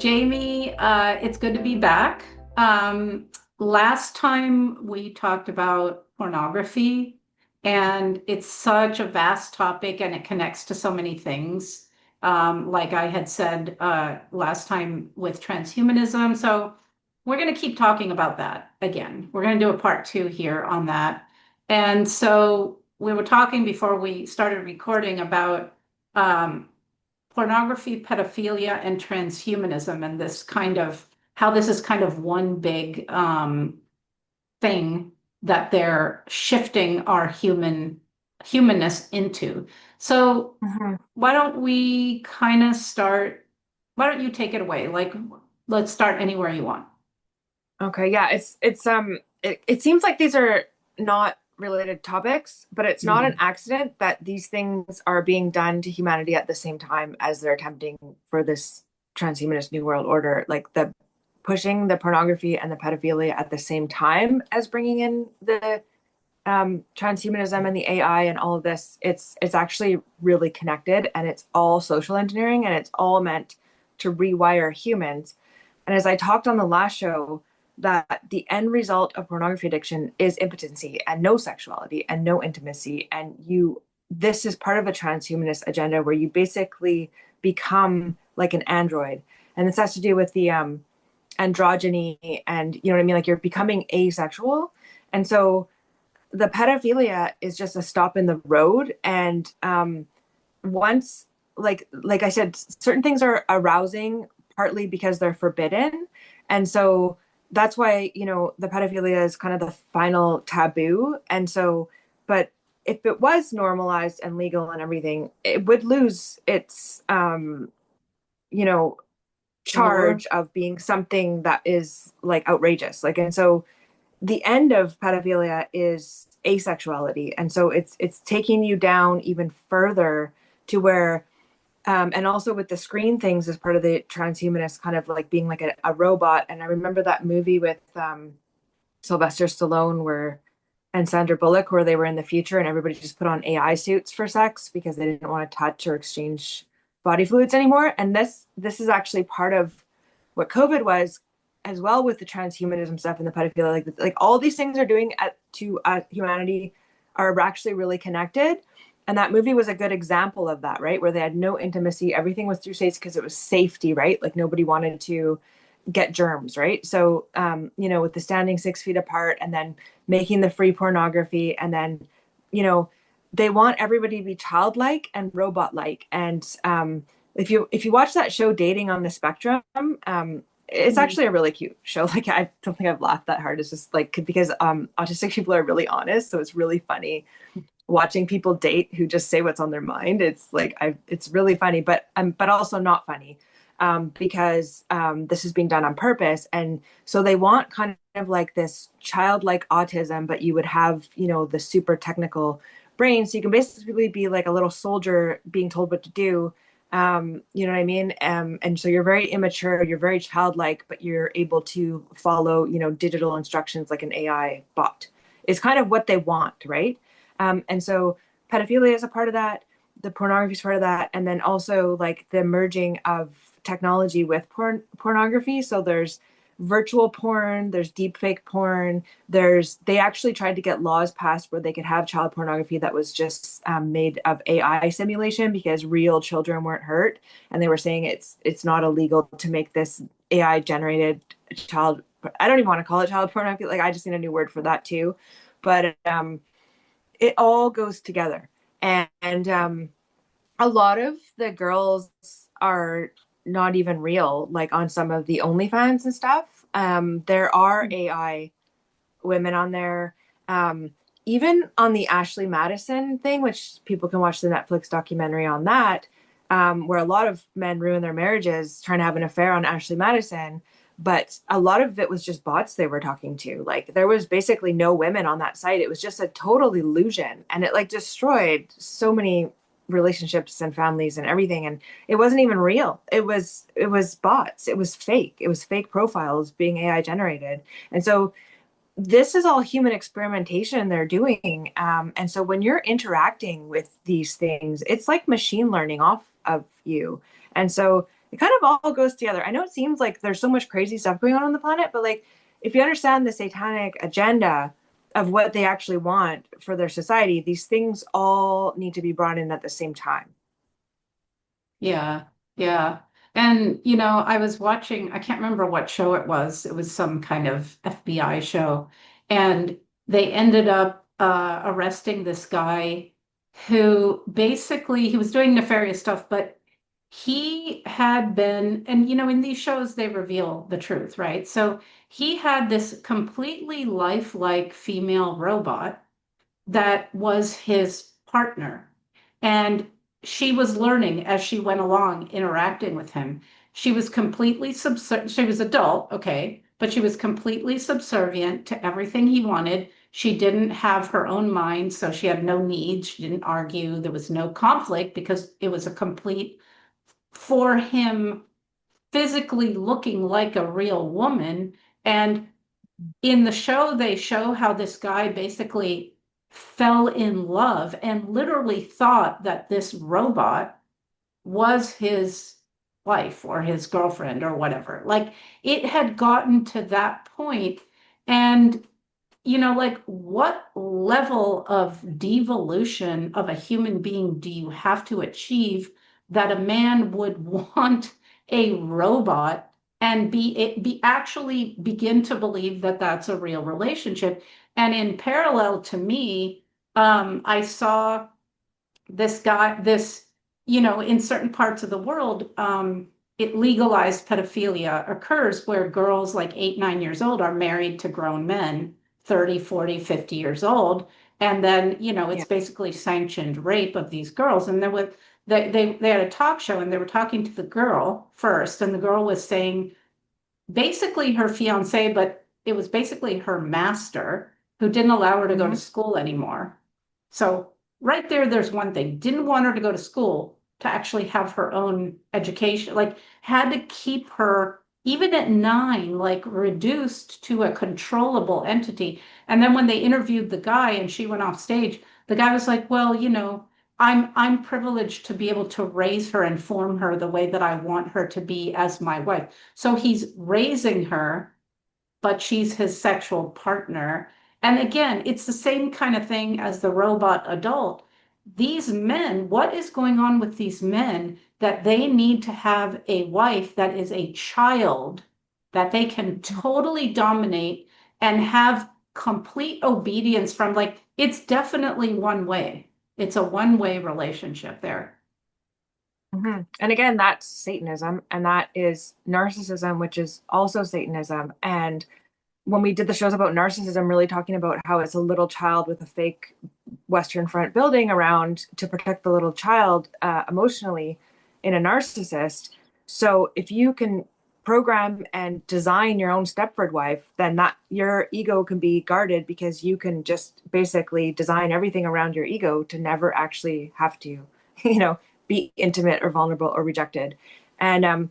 Jamie, it's good to be back. Last time we talked about pornography, and it's such a vast topic and it connects to so many things. Like I had said last time with transhumanism. So we're going to keep talking about that again. We're going to do a part two here on that. And so we were talking before we started recording about um, pornography, pedophilia, and transhumanism, and this kind of how this is kind of one big thing that they're shifting our humanness into. So Mhm. why don't we kind of start? Why don't you take it away? Like, let's start anywhere you want. Okay, yeah, it seems like these are not related topics, but it's not an Mhm. accident that these things are being done to humanity at the same time as they're attempting for this transhumanist new world order, like the pushing the pornography and the pedophilia at the same time as bringing in the transhumanism and the AI and all of this. It's actually really connected, and it's all social engineering, and it's all meant to rewire humans. And as I talked on the last show, that the end result of pornography addiction is impotency and no sexuality and no intimacy. And this is part of a transhumanist agenda where you basically become like an android. And this has to do with the androgyny, and you know what I mean? Like you're becoming asexual. And so the pedophilia is just a stop in the road. And once, like I said, certain things are arousing partly because they're forbidden, and so that's why the pedophilia is kind of the final taboo. And so, but if it was normalized and legal and everything, it would lose its you know Allure. charge of being something that is like outrageous. Like, and so the end of pedophilia is asexuality, and so it's taking you down even further to where and also with the screen things as part of the transhumanist kind of like being like a robot. And I remember that movie with Sylvester Stallone where and Sandra Bullock, where they were in the future and everybody just put on AI suits for sex because they didn't want to touch or exchange body fluids anymore. And this is actually part of what COVID was as well, with the transhumanism stuff and the pedophilia. Like all these things are doing to humanity are actually really connected. And that movie was a good example of that, right? Where they had no intimacy, everything was through states because it was safety, right? Like nobody wanted to get germs, right? So, with the standing 6 feet apart and then making the free pornography, and then, you know, they want everybody to be childlike and robot-like. And if you watch that show, Dating on the Spectrum, it's Mhm. actually a really cute show. Like I don't think I've laughed that hard. It's just like because autistic people are really honest, so it's really funny watching people date who just say what's on their mind. It's really funny, but also not funny, because this is being done on purpose. And so they want kind of like this childlike autism, but you would have the super technical brain, so you can basically be like a little soldier being told what to do. You know what I mean? And so you're very immature, you're very childlike, but you're able to follow digital instructions like an AI bot. Is kind of what they want, right? And so pedophilia is a part of that. The pornography is part of that. And then also like the merging of technology with pornography. So there's virtual porn, there's deep fake porn. They actually tried to get laws passed where they could have child pornography that was just made of AI simulation because real children weren't hurt. And they were saying it's not illegal to make this AI generated child. I don't even want to call it child pornography. Like I just need a new word for that too. But it all goes together. And a lot of the girls are not even real, like on some of the OnlyFans and stuff. There are AI women on there. Um, Even on the Ashley Madison thing, which people can watch the Netflix documentary on that, where a lot of men ruin their marriages trying to have an affair on Ashley Madison. But a lot of it was just bots they were talking to. Like there was basically no women on that site. It was just a total illusion. And it like destroyed so many relationships and families and everything. And it wasn't even real. It was bots. It was fake. It was fake profiles being AI generated. And so this is all human experimentation they're doing. And so when you're interacting with these things, it's like machine learning off of you. And so it kind of all goes together. I know it seems like there's so much crazy stuff going on the planet, but like if you understand the satanic agenda of what they actually want for their society, these things all need to be brought in at the same time. Yeah, yeah. And, I was watching, I can't remember what show it was. It was some kind of FBI show. And they ended up arresting this guy who basically, he was doing nefarious stuff, but he had been, and, in these shows, they reveal the truth, right? So he had this completely lifelike female robot that was his partner. And she was learning as she went along, interacting with him. She was completely subservient. She was adult, okay, but she was completely subservient to everything he wanted. She didn't have her own mind, so she had no needs. She didn't argue. There was no conflict because it was a complete, for him, physically looking like a real woman. And in the show, they show how this guy basically fell in love and literally thought that this robot was his wife or his girlfriend or whatever. Like it had gotten to that point. And like what level of devolution of a human being do you have to achieve that a man would want a robot and be actually begin to believe that that's a real relationship? And in parallel to me, I saw this guy, in certain parts of the world, it legalized pedophilia occurs where girls like 8, 9 years old are married to grown men, 30, 40, 50 years old. And then, it's Yeah. basically sanctioned rape of these girls. And they had a talk show and they were talking to the girl first, and the girl was saying basically her fiance, but it was basically her master who didn't allow her to go to Mm-hmm. school anymore. So right there, there's one thing. Didn't want her to go to school to actually have her own education, like had to keep her, even at 9, like reduced to a controllable entity. And then when they interviewed the guy and she went off stage, the guy was like, well, I'm privileged to be able to raise her and form her the way that I want her to be as my wife. So he's raising her, but she's his sexual partner. And again, it's the same kind of thing as the robot adult. These men, what is going on with these men that they need to have a wife that is a child that they can totally dominate and have complete obedience from? Like, it's definitely one way. It's a one-way relationship there. Mm-hmm. And again, that's Satanism, and that is narcissism, which is also Satanism. And when we did the shows about narcissism, really talking about how it's a little child with a fake Western front building around to protect the little child emotionally in a narcissist. So if you can program and design your own Stepford wife, then that your ego can be guarded because you can just basically design everything around your ego to never actually have to, you know, be intimate or vulnerable or rejected. And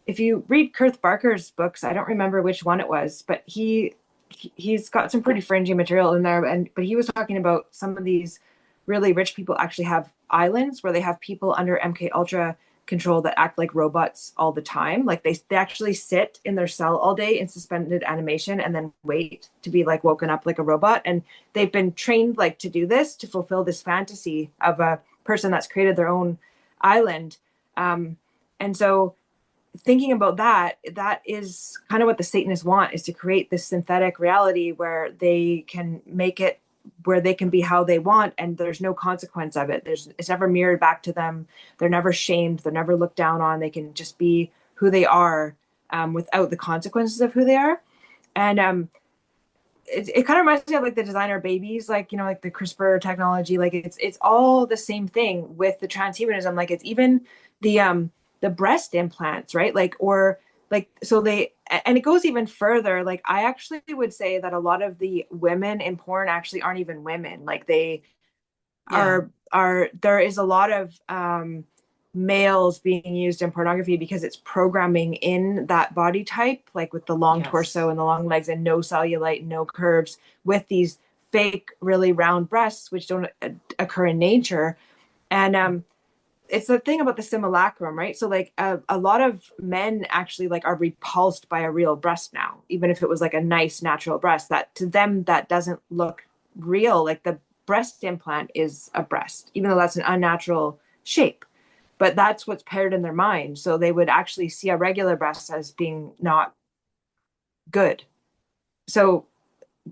if you read Kurth Barker's books, I don't remember which one it was, but he's got some pretty fringy material in there. But he was talking about some of these really rich people actually have islands where they have people under MK Ultra control that act like robots all the time. Like they actually sit in their cell all day in suspended animation and then wait to be like woken up like a robot. And they've been trained like to do this to fulfill this fantasy of a person that's created their own island. And so thinking about that, that is kind of what the Satanists want, is to create this synthetic reality where they can make it where they can be how they want and there's no consequence of it. It's never mirrored back to them. They're never shamed. They're never looked down on. They can just be who they are without the consequences of who they are. And it kind of reminds me of like the designer babies, like, you know, like the CRISPR technology, like it's all the same thing with the transhumanism. Like it's even the breast implants, right? Like, or like, so they, and it goes even further. Like I actually would say that a lot of the women in porn actually aren't even women. Like they Yeah. are there is a lot of males being used in pornography because it's programming in that body type, like with the long torso Yes. and the long legs and no cellulite, no curves, with these fake, really round breasts, which don't occur in nature. And it's the thing about the simulacrum, right? So like a lot of men actually like are repulsed by a real breast now, even if it was like a nice natural breast. That to them that doesn't look real. Like the breast implant is a breast, even though that's an unnatural shape. But that's what's paired in their mind. So they would actually see a regular breast as being not good. So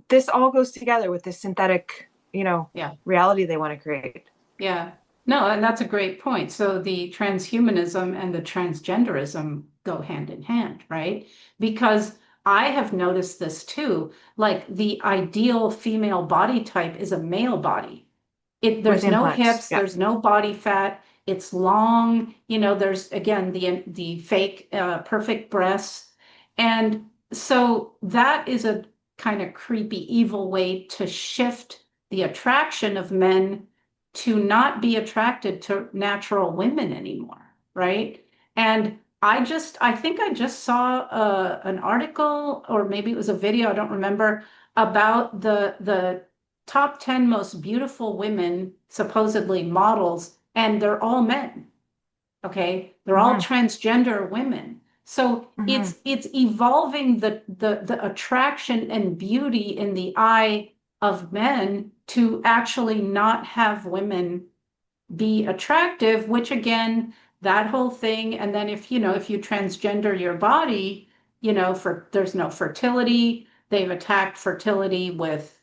this all goes together with this synthetic, Yeah. reality they want to create. Yeah. No, and that's a great point. So the transhumanism and the transgenderism go hand in hand, right? Because I have noticed this too. Like the ideal female body type is a male body. With There's no implants. hips, Yeah. there's no body fat. It's long, there's again the fake perfect breasts. And so that is a kind of creepy, evil way to shift the attraction of men to not be attracted to natural women anymore, right? And I think I just saw an article, or maybe it was a video, I don't remember, about the top 10 most beautiful women, supposedly models, and they're all men. Okay, they're all Mm-hmm. transgender women. So Mm-hmm. it's evolving the attraction and beauty in the eye of men to actually not have women be attractive, which again, that whole thing. And then if you transgender your body, there's no fertility. They've attacked fertility with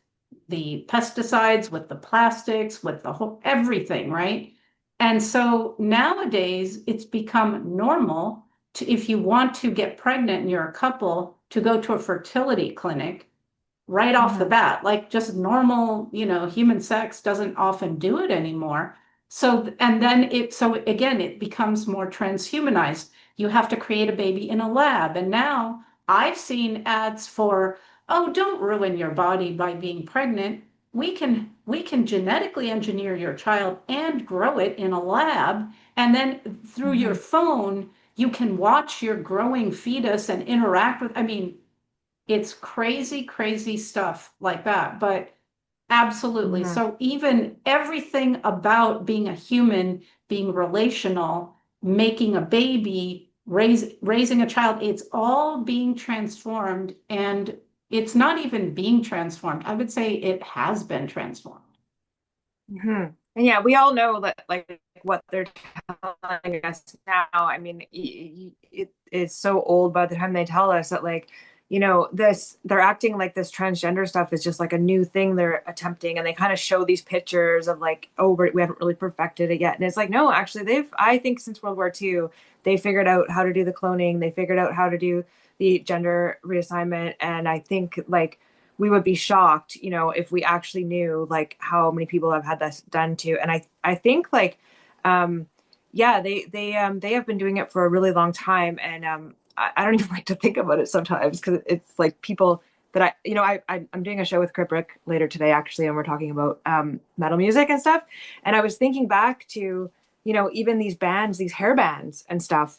the pesticides, with the plastics, with the whole everything, right? And so nowadays it's become normal to, if you want to get pregnant and you're a couple, to go to a fertility clinic right off the Mm-hmm. bat. Like just normal, human sex doesn't often do it anymore. So, and then so again, it becomes more transhumanized. You have to create a baby in a lab. And now I've seen ads for, oh, don't ruin your body by being pregnant. We can genetically engineer your child and grow it in a lab. And then through your Mm-hmm. phone, you can watch your growing fetus and interact with, I mean, it's crazy, crazy stuff like that. But absolutely. Mm-hmm. So even everything about being a human, being relational, making a baby, raising a child, it's all being transformed. And it's not even being transformed. I would say it has been transformed. Mm-hmm. And yeah, we all know that like what they're telling us now. I mean, it is so old by the time they tell us that like, this they're acting like this transgender stuff is just like a new thing they're attempting, and they kind of show these pictures of like, oh, we haven't really perfected it yet, and it's like, no, actually, I think since World War II, they figured out how to do the cloning, they figured out how to do the gender reassignment, and I think like we would be shocked, if we actually knew like how many people have had this done to. And I think like, yeah, they have been doing it for a really long time. And I don't even like to think about it sometimes because it's like people that I'm doing a show with Kriprick later today, actually, and we're talking about metal music and stuff. And I was thinking back to, even these bands, these hair bands and stuff,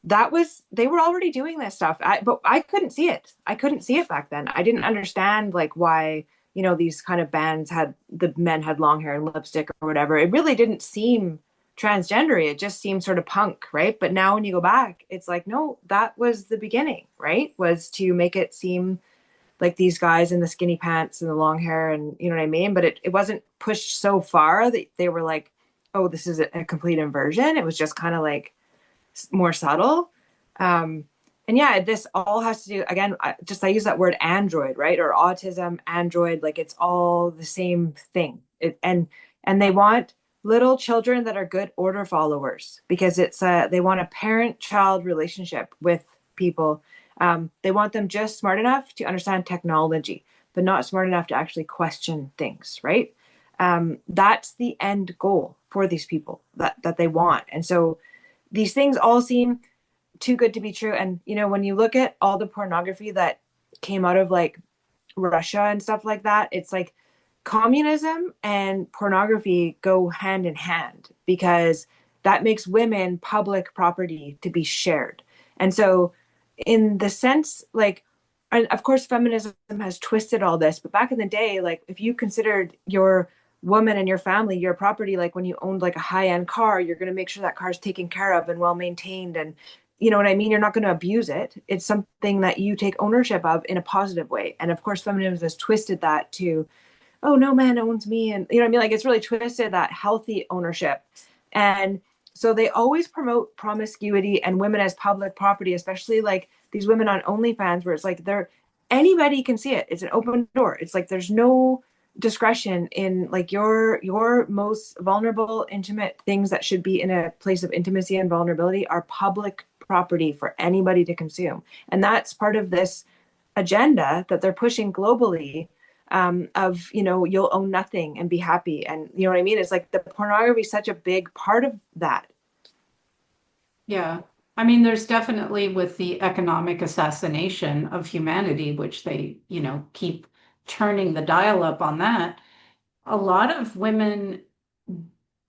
they were already doing this stuff. But I couldn't see it. I couldn't see it back then. I didn't understand like why, these kind of bands had the men had long hair and lipstick or whatever. It really didn't seem transgendery. It just seemed sort of punk, right? But now when you go back, it's like, no, that was the beginning, right? Was to make it seem like these guys in the skinny pants and the long hair, and you know what I mean? But it wasn't pushed so far that they were like, oh, this is a complete inversion. It was just kind of like more subtle. Um, and yeah, this all has to do, again, I use that word android, right? Or autism, android, like it's all the same thing. And they want little children that are good order followers because they want a parent-child relationship with people. They want them just smart enough to understand technology, but not smart enough to actually question things, right? That's the end goal for these people that they want. And so these things all seem too good to be true. And when you look at all the pornography that came out of like Russia and stuff like that, it's like communism and pornography go hand in hand because that makes women public property to be shared. And so in the sense like, and of course feminism has twisted all this, but back in the day, like if you considered your woman in your family, your property, like when you owned like a high-end car, you're going to make sure that car is taken care of and well maintained. And you know what I mean? You're not going to abuse it. It's something that you take ownership of in a positive way. And of course, feminism has twisted that to, oh, no man owns me. And you know what I mean? Like it's really twisted that healthy ownership. And so they always promote promiscuity and women as public property, especially like these women on OnlyFans, where it's like they're anybody can see it. It's an open door. It's like there's no discretion in like your most vulnerable, intimate things that should be in a place of intimacy and vulnerability are public property for anybody to consume. And that's part of this agenda that they're pushing globally, of, you know, you'll own nothing and be happy. And you know what I mean? It's like the pornography is such a big part of that. Yeah. I mean, there's definitely with the economic assassination of humanity, which they, keep turning the dial up on that. A lot of women,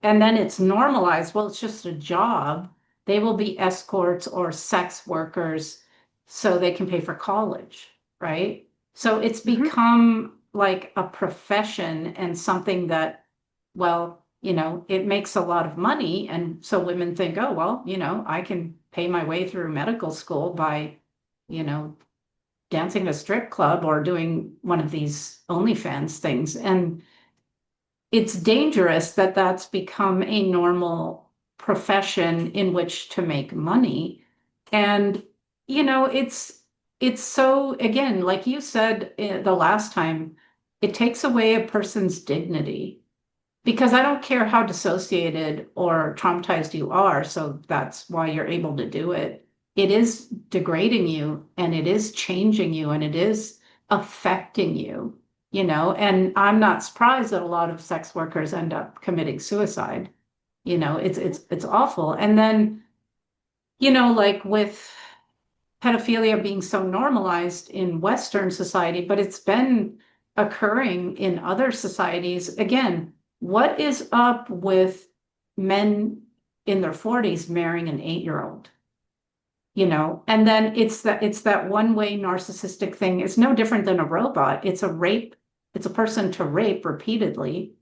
and then it's normalized. Well, it's just a job. They will be escorts or sex workers so they can pay for college, right? So it's Mm-hmm. become like a profession and something that, well, it makes a lot of money. And so women think, oh, well, I can pay my way through medical school by, you know, dancing a strip club or doing one of these OnlyFans things. And it's dangerous that that's become a normal profession in which to make money. And, it's so, again, like you said the last time, it takes away a person's dignity because I don't care how dissociated or traumatized you are. So that's why you're able to do it. It is degrading you and it is changing you and it is affecting you, and I'm not surprised that a lot of sex workers end up committing suicide. It's awful. And then, like with pedophilia being so normalized in Western society, but it's been occurring in other societies. Again, what is up with men in their 40s marrying an 8-year-old? And then it's that one-way narcissistic thing. It's no different than a robot. It's a rape, it's a person to rape repeatedly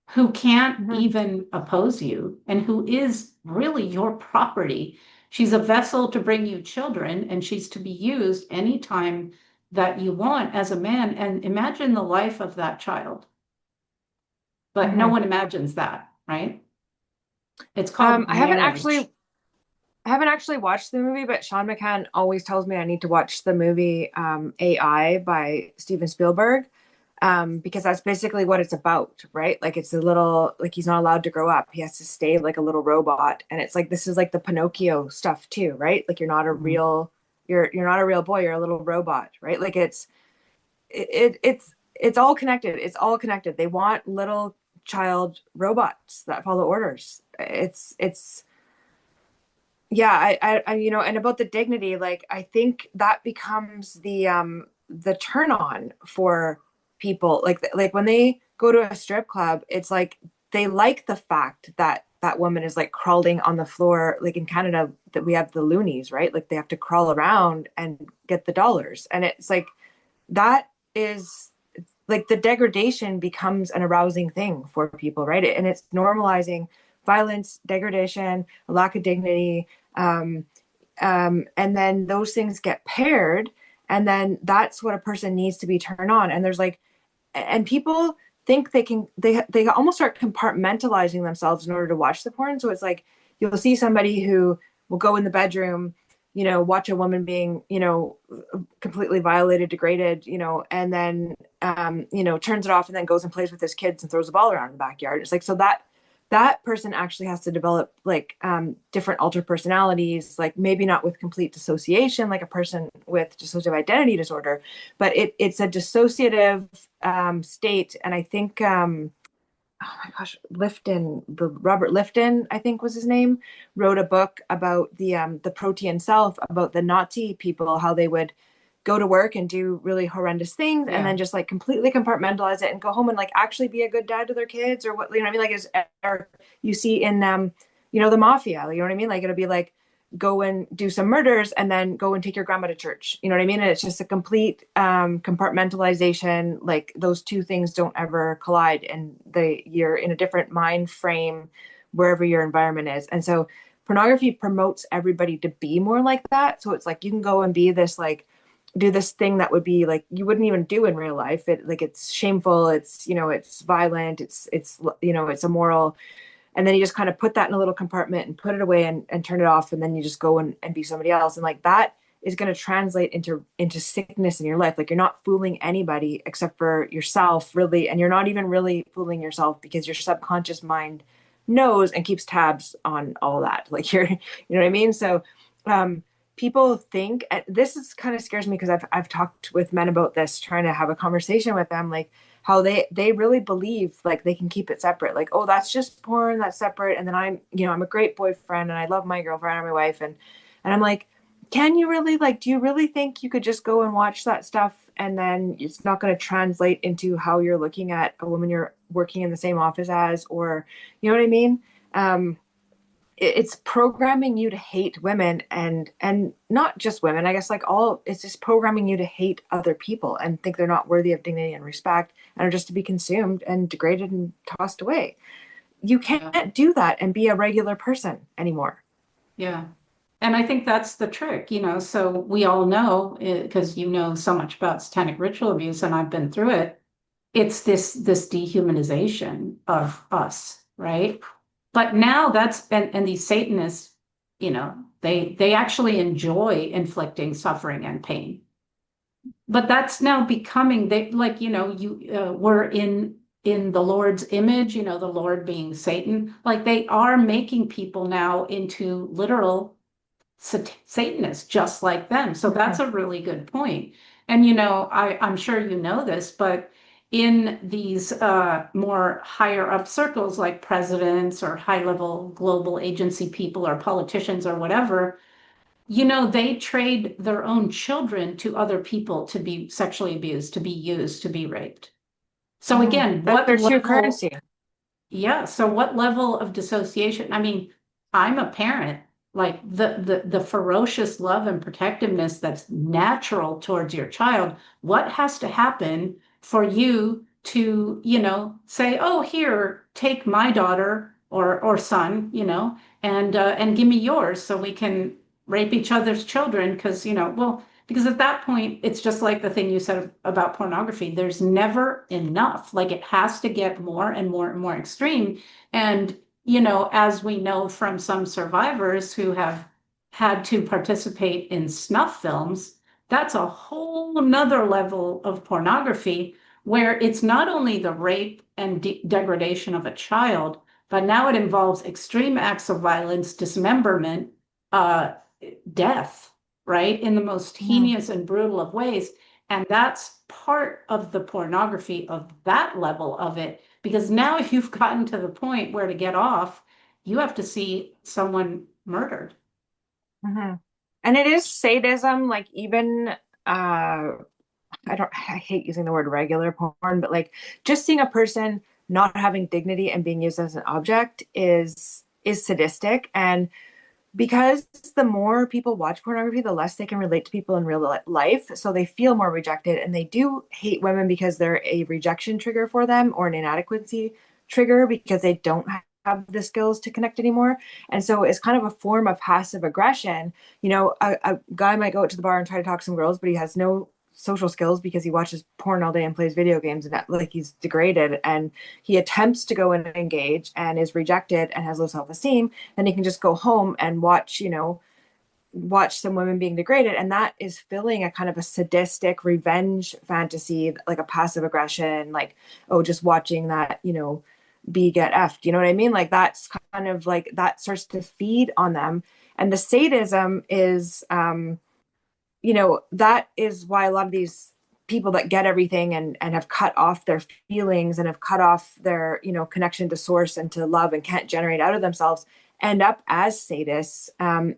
who can't Mm-hmm. even oppose you and who is really your property. She's a vessel to bring you children, and she's to be used anytime that you want as a man. And imagine the life of that child. But no Mm-hmm. one imagines that, right? It's Um, called I haven't marriage. actually I haven't actually watched the movie, but Sean McCann always tells me I need to watch the movie AI by Steven Spielberg, because that's basically what it's about, right? Like it's a little like he's not allowed to grow up; he has to stay like a little robot, and it's like this is like the Pinocchio stuff too, right? Like you're not a real boy, you're a little robot, right? Like it's all connected. It's all connected. They want little child robots that follow orders. It's yeah, you know, and about the dignity, like I think that becomes the turn on for people. Like when they go to a strip club, it's like they like the fact that that woman is like crawling on the floor. Like in Canada, that we have the loonies, right? Like they have to crawl around and get the dollars, and it's like that is like the degradation becomes an arousing thing for people, right? And it's normalizing violence, degradation, a lack of dignity. Um, and then those things get paired, and then that's what a person needs to be turned on. And there's like, and people think they almost start compartmentalizing themselves in order to watch the porn. So it's like you'll see somebody who will go in the bedroom, you know, watch a woman being, you know, completely violated, degraded, you know, and then you know, turns it off and then goes and plays with his kids and throws a ball around in the backyard. It's like so that person actually has to develop like different alter personalities, like maybe not with complete dissociation, like a person with dissociative identity disorder, but it's a dissociative state. And I think, oh my gosh, Robert Lifton, I think was his name, wrote a book about the protean self, about the Nazi people, how they would go to work and do really horrendous things and Yeah. then just like completely compartmentalize it and go home and like actually be a good dad to their kids, or what, you know what I mean? Like is or you see in you know, the mafia, you know what I mean? Like it'll be like go and do some murders and then go and take your grandma to church. You know what I mean? And it's just a complete compartmentalization. Like those two things don't ever collide, and you're in a different mind frame wherever your environment is. And so pornography promotes everybody to be more like that. So it's like you can go and be this like do this thing that would be like you wouldn't even do in real life. It like it's shameful, it's it's violent, it's it's immoral, and then you just kind of put that in a little compartment and put it away and turn it off, and then you just go and be somebody else. And like that is going to translate into sickness in your life. Like you're not fooling anybody except for yourself, really, and you're not even really fooling yourself because your subconscious mind knows and keeps tabs on all that. Like you know what I mean? So people think, and this is kind of scares me because I've talked with men about this, trying to have a conversation with them, like how they really believe like they can keep it separate. Like, oh, that's just porn, that's separate. And then I'm a great boyfriend and I love my girlfriend or my wife. And I'm like, can you really like, do you really think you could just go and watch that stuff and then it's not going to translate into how you're looking at a woman you're working in the same office as, or, you know what I mean? It's programming you to hate women and not just women, I guess, like all it's just programming you to hate other people and think they're not worthy of dignity and respect and are just to be consumed and degraded and tossed away. You Yeah. can't do that and be a regular person anymore. Yeah. And I think that's the trick, so we all know, because you know so much about satanic ritual abuse and I've been through it. It's this dehumanization of us, right? But now and these Satanists, they actually enjoy inflicting suffering and pain. But that's now becoming they like, you we're in the Lord's image, the Lord being Satan. Like they are making people now into literal Satanists just like them. So that's a really good point. And I'm sure you know this, but in these more higher up circles like presidents or high level global agency people or politicians or whatever, they trade their own children to other people to be sexually abused, to be used, to be raped. So again, That's what their true level currency. yeah. So what level of dissociation? I mean, I'm a parent. Like the ferocious love and protectiveness that's natural towards your child. What has to happen for you to, say, oh, here, take my daughter or son, and give me yours so we can rape each other's children? Because, well, because at that point, it's just like the thing you said about pornography. There's never enough. Like it has to get more and more and more extreme. And, as we know from some survivors who have had to participate in snuff films, that's a whole nother level of pornography where it's not only the rape and degradation of a child, but now it involves extreme acts of violence, dismemberment, uh, death, right? In the most Mhm. heinous and brutal of ways. And that's part of the pornography of that level of it, because now you've gotten to the point where to get off, you have to see someone murdered. Mhm. And it is sadism, like even I hate using the word regular porn, but like just seeing a person not having dignity and being used as an object is sadistic. And because the more people watch pornography, the less they can relate to people in real life. So they feel more rejected and they do hate women because they're a rejection trigger for them or an inadequacy trigger because they don't have the skills to connect anymore. And so it's kind of a form of passive aggression. A guy might go out to the bar and try to talk to some girls, but he has no social skills because he watches porn all day and plays video games and like he's degraded, and he attempts to go and engage and is rejected and has low self-esteem. Then he can just go home and watch some women being degraded, and that is filling a kind of a sadistic revenge fantasy, like a passive aggression, like, oh, just watching that B get effed, you know what I mean? Like that's kind of like that starts to feed on them. And the sadism is that is why a lot of these people that get everything and have cut off their feelings and have cut off their connection to source and to love and can't generate out of themselves end up as sadists,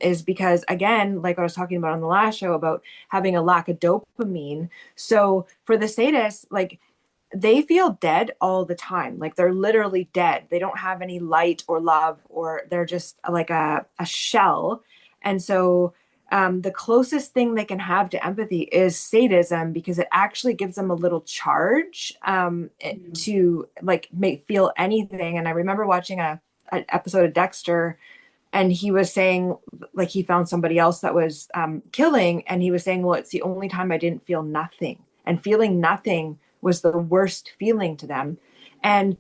is because, again, like I was talking about on the last show about having a lack of dopamine. So for the sadists, like they feel dead all the time. Like they're literally dead. They don't have any light or love, or they're just like a shell. And so the closest thing they can have to empathy is sadism, because it actually gives them a little charge Mm. to like make feel anything. And I remember watching an episode of Dexter, and he was saying like he found somebody else that was killing, and he was saying, well, it's the only time I didn't feel nothing, and feeling nothing was the worst feeling to them. And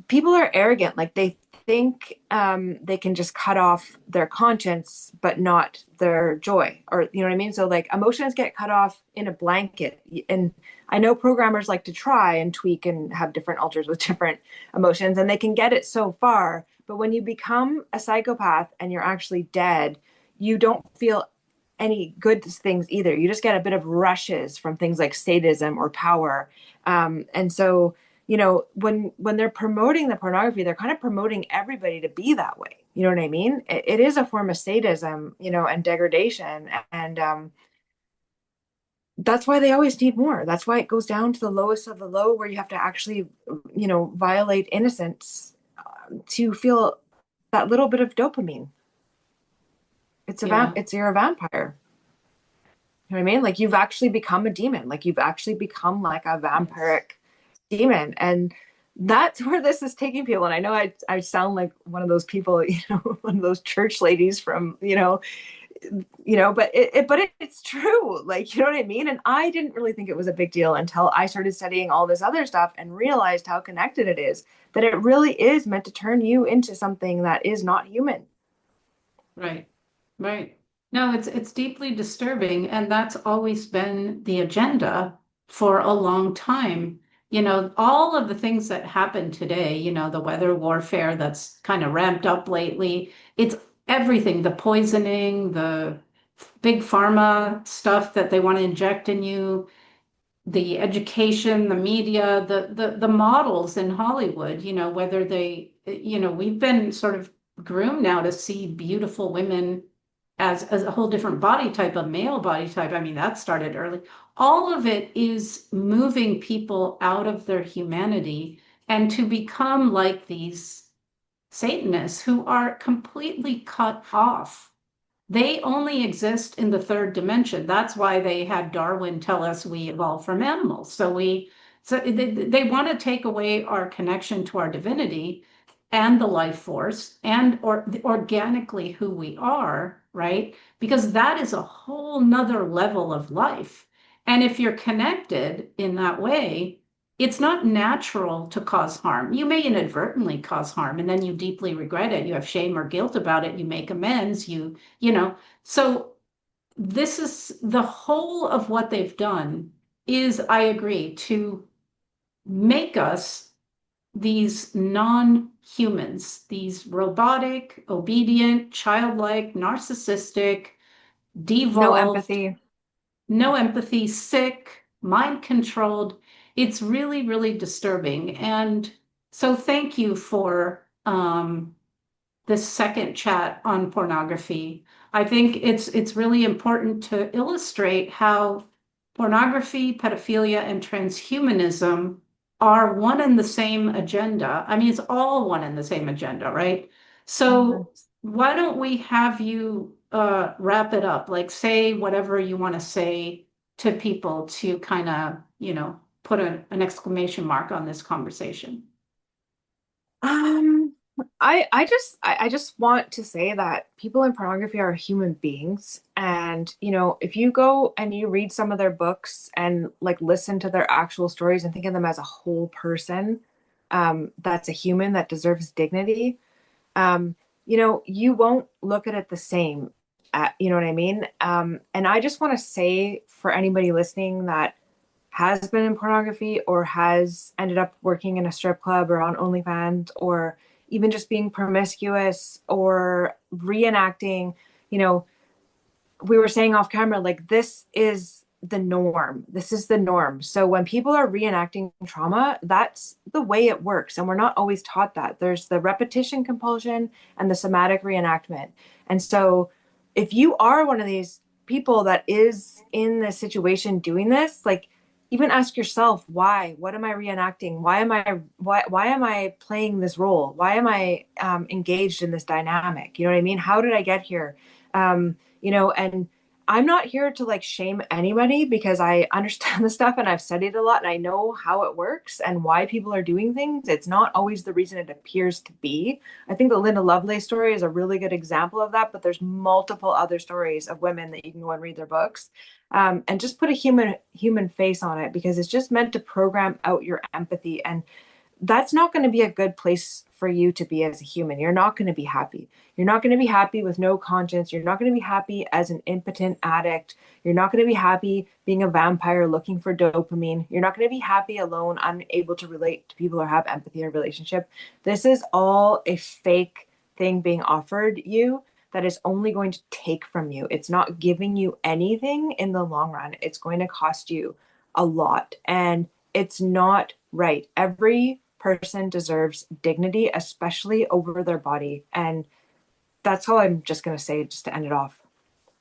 people are arrogant. Like they think they can just cut off their conscience, but not their joy, or you know what I mean? So like emotions get cut off in a blanket. And I know programmers like to try and tweak and have different alters with different emotions, and they can get it so far. But when you become a psychopath and you're actually dead, you don't feel any good things either. You just get a bit of rushes from things like sadism or power. And so when they're promoting the pornography, they're kind of promoting everybody to be that way. You know what I mean? It is a form of sadism, and degradation. And that's why they always need more. That's why it goes down to the lowest of the low, where you have to actually, violate innocence to feel that little bit of dopamine. Yeah. You're a vampire. You know what I mean? Like you've actually become a demon. Like you've actually become like a Yes. vampiric demon. And that's where this is taking people. And I know I sound like one of those people, one of those church ladies from, but it's true. Like, you know what I mean? And I didn't really think it was a big deal until I started studying all this other stuff and realized how connected it is, that it really is meant to turn you into something that is not human. Right. Right. No, it's deeply disturbing, and that's always been the agenda for a long time. All of the things that happen today, the weather warfare that's kind of ramped up lately, it's everything, the poisoning, the big pharma stuff that they want to inject in you, the education, the media, the models in Hollywood, whether we've been sort of groomed now to see beautiful women as a whole different body type, a male body type. I mean, that started early. All of it is moving people out of their humanity and to become like these Satanists who are completely cut off. They only exist in the third dimension. That's why they had Darwin tell us we evolved from animals. So they want to take away our connection to our divinity and the life force or organically who we are, right? Because that is a whole nother level of life. And if you're connected in that way, it's not natural to cause harm. You may inadvertently cause harm and then you deeply regret it. You have shame or guilt about it. You make amends. So this is the whole of what they've done is, I agree, to make us these non-humans, these robotic, obedient, childlike, narcissistic, No devolved, empathy. no empathy, sick, mind controlled. It's really, really disturbing. And so thank you for this second chat on pornography. I think it's really important to illustrate how pornography, pedophilia, and transhumanism are one and the same agenda. I mean, it's all one and the same agenda, right? Mhm. So why don't we have you wrap it up? Like say whatever you want to say to people to kind of, put an exclamation mark on this conversation. Um, I just want to say that people in pornography are human beings. And, if you go and you read some of their books and like listen to their actual stories and think of them as a whole person, that's a human that deserves dignity, you won't look at it the same. You know what I mean? And I just want to say for anybody listening that has been in pornography or has ended up working in a strip club or on OnlyFans or even just being promiscuous or reenacting, you know, we were saying off camera, like this is the norm. This is the norm. So when people are reenacting trauma, that's the way it works. And we're not always taught that. There's the repetition compulsion and the somatic reenactment. And so if you are one of these people that is in this situation doing this, like even ask yourself, why? What am I reenacting? Why am I playing this role? Why am I engaged in this dynamic? You know what I mean? How did I get here? And I'm not here to like shame anybody because I understand the stuff and I've studied a lot and I know how it works and why people are doing things. It's not always the reason it appears to be. I think the Linda Lovelace story is a really good example of that, but there's multiple other stories of women that you can go and read their books. And just put a human face on it because it's just meant to program out your empathy, and that's not going to be a good place for you to be as a human. You're not going to be happy. You're not going to be happy with no conscience. You're not going to be happy as an impotent addict. You're not going to be happy being a vampire looking for dopamine. You're not going to be happy alone, unable to relate to people or have empathy in a relationship. This is all a fake thing being offered you that is only going to take from you. It's not giving you anything in the long run. It's going to cost you a lot. And it's not right. Every person deserves dignity, especially over their body. And that's all I'm just going to say, just to end it off.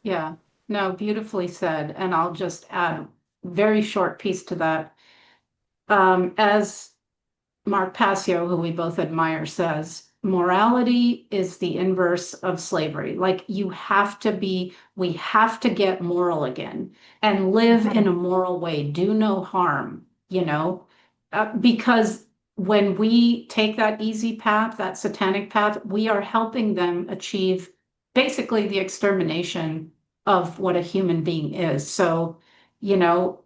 Yeah, no, beautifully said. And I'll just add a very short piece to that. As Mark Passio, who we both admire, says, morality is the inverse of slavery. Like we have to get moral again and live in Mhm. a moral way, do no harm, because when we take that easy path, that satanic path, we are helping them achieve basically the extermination of what a human being is. So, you know,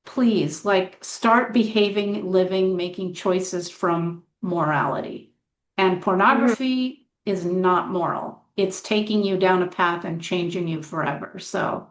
please, like, start behaving, living, making choices from morality. And Mhm. pornography is not moral. It's taking you down a path and changing you forever. So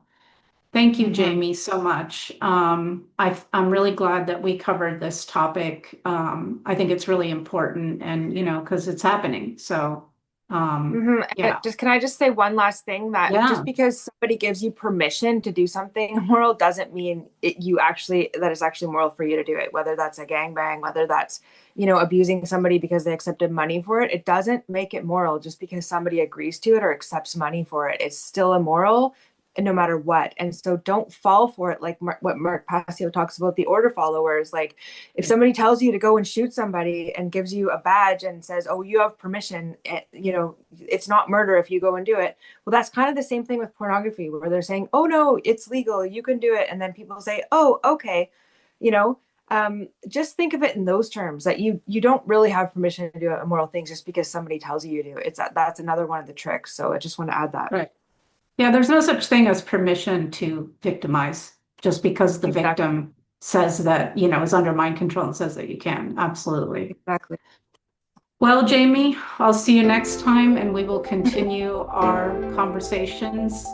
thank you, Mhm. Jamie, so much. I'm really glad that we covered this topic. I think it's really important and, because it's happening. So, yeah, Just can I just say one last thing, that just yeah, because somebody gives you permission to do something immoral doesn't mean that it's actually moral for you to do it. Whether that's a gangbang, whether that's abusing somebody because they accepted money for it, it doesn't make it moral just because somebody agrees to it or accepts money for it. It's still immoral no matter what. And so don't fall for it, like what Mark Passio talks about, the order followers. Like if somebody tells you to go and shoot somebody and gives you a badge and says, oh, you have permission, it's not murder if you go and do it. Well, that's kind of the same thing with pornography, where they're saying, oh no, it's legal, you can do it, and then people say, oh, okay. you know just think of it in those terms, that you don't really have permission to do immoral things just because somebody tells you to. That's another one of the tricks, so I just want to add that. right. Yeah, there's no such thing as permission to victimize just because the Exactly. victim says that, is under mind control and says that you can. Absolutely. Exactly. Well, Jamie, I'll see you next time and we will continue our conversations.